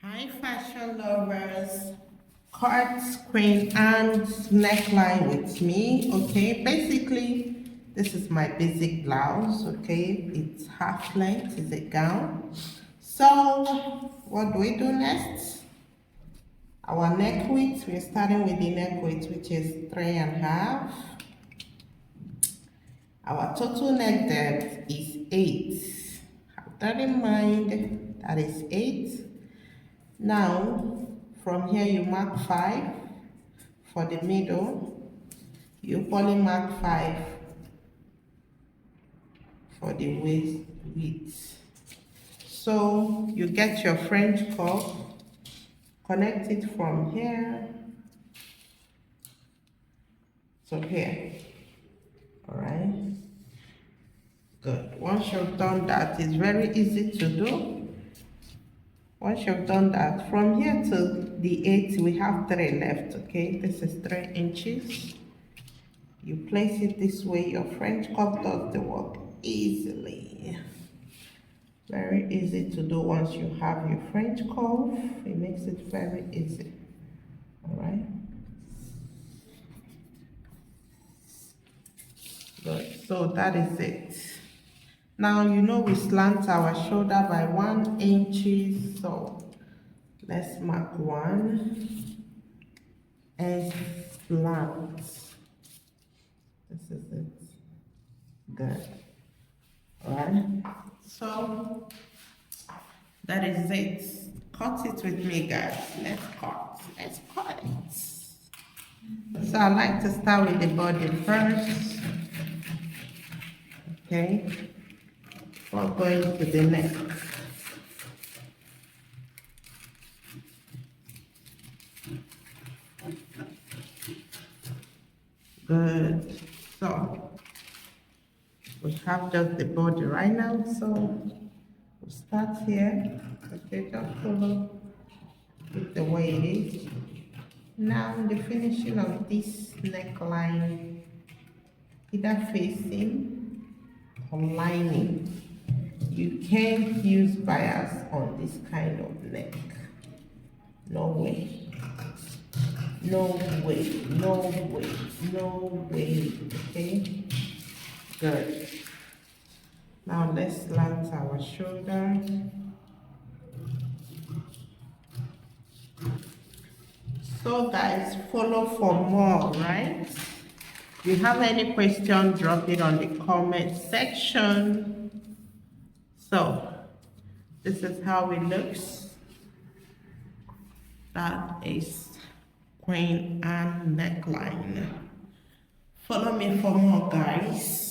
Hi fashion lovers, cut Queen Anne's neckline with me. Okay, basically this is my basic blouse. Okay, it's half length, it's a gown. So what do we do next? Our neck width, we're starting with the neck width, which is 3.5. Our total neck depth is 8. Have that in mind, that is 8. Now, from here you mark 5 for the middle. You only mark 5 for the waist width. So you get your French curve, connect it from here to here. Alright? Good. Once you've done that, it's very easy to do. Once you've done that, from here to the 8, we have 3 left, okay? This is 3 inches. You place it this way, your French curve does the work easily. Very easy to do once you have your French curve. It makes it very easy, alright? Good, so that is it. Now, you know we slant our shoulder by 1 inch, so let's mark 1 and slant. This is it. Good. Alright. So that is it. Cut it with me, guys. Let's cut. Let's cut it. So I like to start with the body first. Okay. Before going to the neck. Good. So we have just the body right now, so we'll start here. Okay, just follow it the way it is. Now the finishing of this neckline, either facing or lining. You can't use bias on this kind of neck. No way. No way, no way, no way, okay? Good. Now let's slant our shoulder. So guys, follow for more, right? If you have any question, drop it on the comment section. So, this is how it looks. That is Queen Anne neckline. Follow me for more, guys.